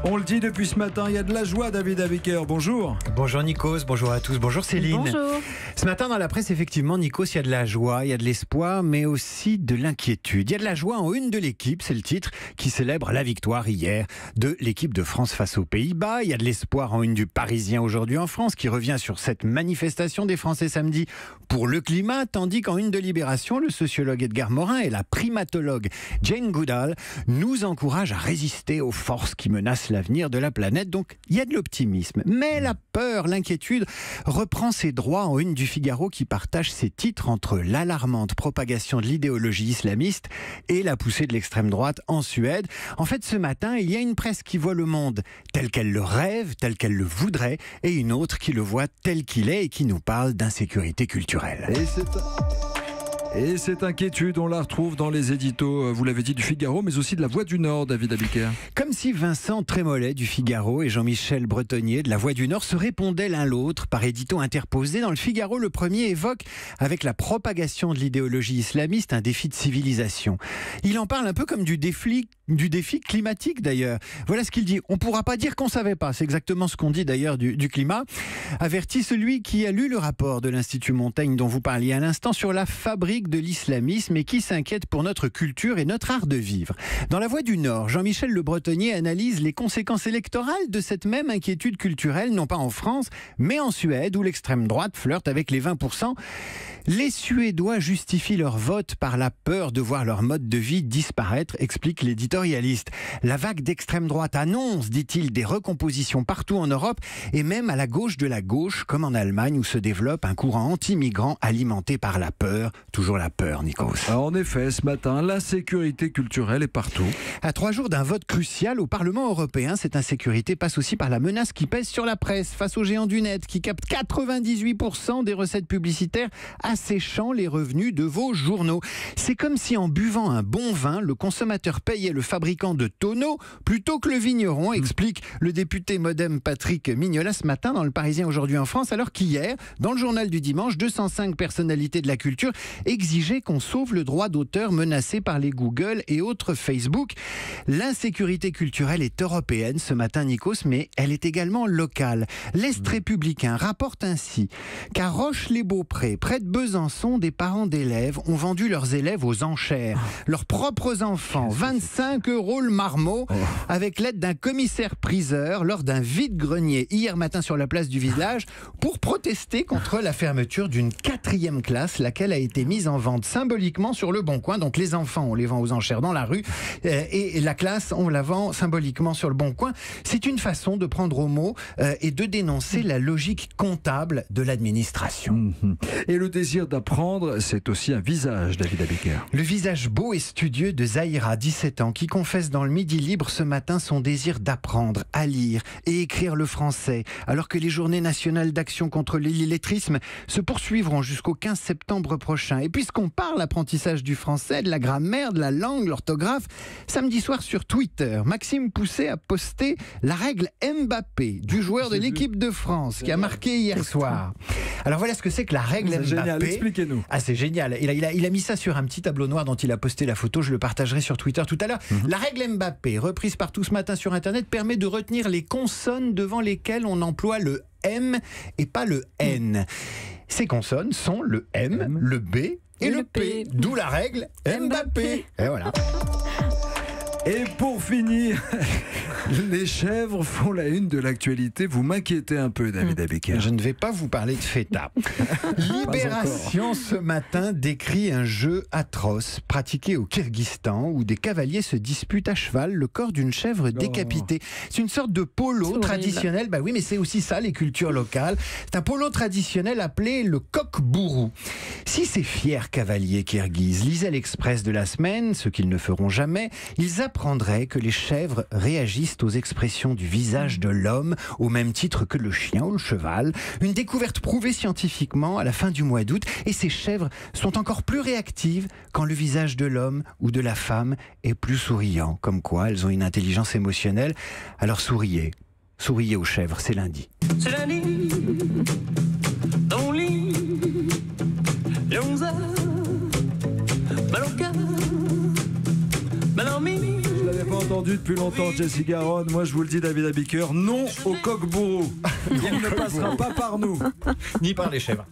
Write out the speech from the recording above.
On le dit depuis ce matin, il y a de la joie, David Abiker. Bonjour. Bonjour Nikos, bonjour à tous, bonjour Céline. Bonjour. Ce matin dans la presse, effectivement, Nikos, il y a de la joie, il y a de l'espoir, mais aussi de l'inquiétude. Il y a de la joie en une de l'équipe, c'est le titre, qui célèbre la victoire hier de l'équipe de France face aux Pays-Bas. Il y a de l'espoir en une du Parisien aujourd'hui en France, qui revient sur cette manifestation des Français samedi pour le climat, tandis qu'en une de Libération, le sociologue Edgar Morin et la primatologue Jane Goodall nous encouragent à résister aux forces qui menacent l'avenir de la planète. Donc il y a de l'optimisme, mais la peur, l'inquiétude reprend ses droits en une du Figaro qui partage ses titres entre l'alarmante propagation de l'idéologie islamiste et la poussée de l'extrême droite en Suède. En fait, ce matin, il y a une presse qui voit le monde tel qu'elle le rêve, tel qu'elle le voudrait, et une autre qui le voit tel qu'il est et qui nous parle d'insécurité culturelle. Et cette inquiétude, on la retrouve dans les éditos, vous l'avez dit, du Figaro, mais aussi de La Voix du Nord, David Abiker. Comme si Vincent Trémollet du Figaro et Jean-Michel Bretonnier de La Voix du Nord se répondaient l'un l'autre par édito interposé. Dans le Figaro, le premier évoque, avec la propagation de l'idéologie islamiste, un défi de civilisation. Il en parle un peu comme du défi climatique d'ailleurs. Voilà ce qu'il dit. On ne pourra pas dire qu'on ne savait pas. C'est exactement ce qu'on dit d'ailleurs du climat. Avertit celui qui a lu le rapport de l'Institut Montaigne dont vous parliez à l'instant sur la fabrique de l'islamisme et qui s'inquiète pour notre culture et notre art de vivre. Dans La Voix du Nord, Jean-Michel Le Bretonnier analyse les conséquences électorales de cette même inquiétude culturelle, non pas en France, mais en Suède, où l'extrême droite flirte avec les 20%. Les Suédois justifient leur vote par la peur de voir leur mode de vie disparaître, explique l'éditorialiste. La vague d'extrême droite annonce, dit-il, des recompositions partout en Europe et même à la gauche de la gauche, comme en Allemagne où se développe un courant anti-migrant alimenté par la peur. Toujours la peur, Nikos. En effet, ce matin, l'insécurité culturelle est partout. À 3 jours d'un vote crucial au Parlement européen, cette insécurité passe aussi par la menace qui pèse sur la presse face aux géants du net qui captent 98% des recettes publicitaires, asséchant les revenus de vos journaux. C'est comme si en buvant un bon vin, le consommateur payait le fabricant de tonneaux plutôt que le vigneron, explique le député modem Patrick Mignola ce matin dans Le Parisien aujourd'hui en France, alors qu'hier, dans le journal du dimanche, 205 personnalités de la culture exigeaient qu'on sauve le droit d'auteur menacé par les Google et autres Facebook. L'insécurité culturelle est européenne ce matin, Nikos, mais elle est également locale. L'Est républicain rapporte ainsi qu'à Roche-les-Beaupré, près de Besançon, des parents d'élèves ont vendu leurs élèves aux enchères. Leurs propres enfants, 25 € le marmot, avec l'aide d'un commissaire-priseur lors d'un vide-grenier hier matin sur la place du village pour protester contre la fermeture d'une 4e classe, laquelle a été mise en vente symboliquement sur le Bon Coin. Donc les enfants, on les vend aux enchères dans la rue et la classe, on la vend symboliquement sur le Bon Coin. C'est une façon de prendre au mot et de dénoncer la logique comptable de l'administration. Et le désir d'apprendre, c'est aussi un visage, David Abiker. Le visage beau et studieux de Zahira, 17 ans, qui confesse dans le Midi Libre ce matin son désir d'apprendre à lire et écrire le français, alors que les journées nationales d'action contre l'illettrisme se poursuivront jusqu'au 15 septembre prochain. Et puisqu'on parle apprentissage du français, de la grammaire, de la langue, l'orthographe, samedi soir sur Twitter, Maxime Pousset a posté la règle Mbappé du joueur de l'équipe de France qui a marqué hier soir. Alors voilà ce que c'est que la règle Mbappé. Génial, expliquez-nous. Ah, c'est génial. Il a mis ça sur un petit tableau noir dont il a posté la photo. Je le partagerai sur Twitter tout à l'heure. La règle Mbappé, reprise partout ce matin sur Internet, permet de retenir les consonnes devant lesquelles on emploie le M et pas le N. Ces consonnes sont le M, le B et le P. D'où la règle Mbappé. Et voilà. Et pour finir, les chèvres font la une de l'actualité. Vous m'inquiétez un peu, David Abiker. Je ne vais pas vous parler de feta. Libération ce matin décrit un jeu atroce pratiqué au Kyrgyzstan où des cavaliers se disputent à cheval le corps d'une chèvre décapitée. C'est une sorte de polo traditionnel. Bah oui, mais c'est aussi ça, les cultures locales. C'est un polo traditionnel appelé le coq-bourou. Si ces fiers cavaliers kirghizes lisaient l'Express de la semaine, ce qu'ils ne feront jamais, ils apprendraient que les chèvres réagissent aux expressions du visage de l'homme au même titre que le chien ou le cheval. Une découverte prouvée scientifiquement à la fin du mois d'août. Et ces chèvres sont encore plus réactives quand le visage de l'homme ou de la femme est plus souriant. Comme quoi, elles ont une intelligence émotionnelle. Alors souriez. Souriez aux chèvres, c'est lundi. C'est lundi, dans mon lit, il est 11h, mal au cœur, mal en mine. Je l'avais pas entendu depuis longtemps, Jessie Garonne. Moi, je vous le dis, David Abiker, non au coq-bourreau. Il ne passera pas par nous. Ni par les chèvres.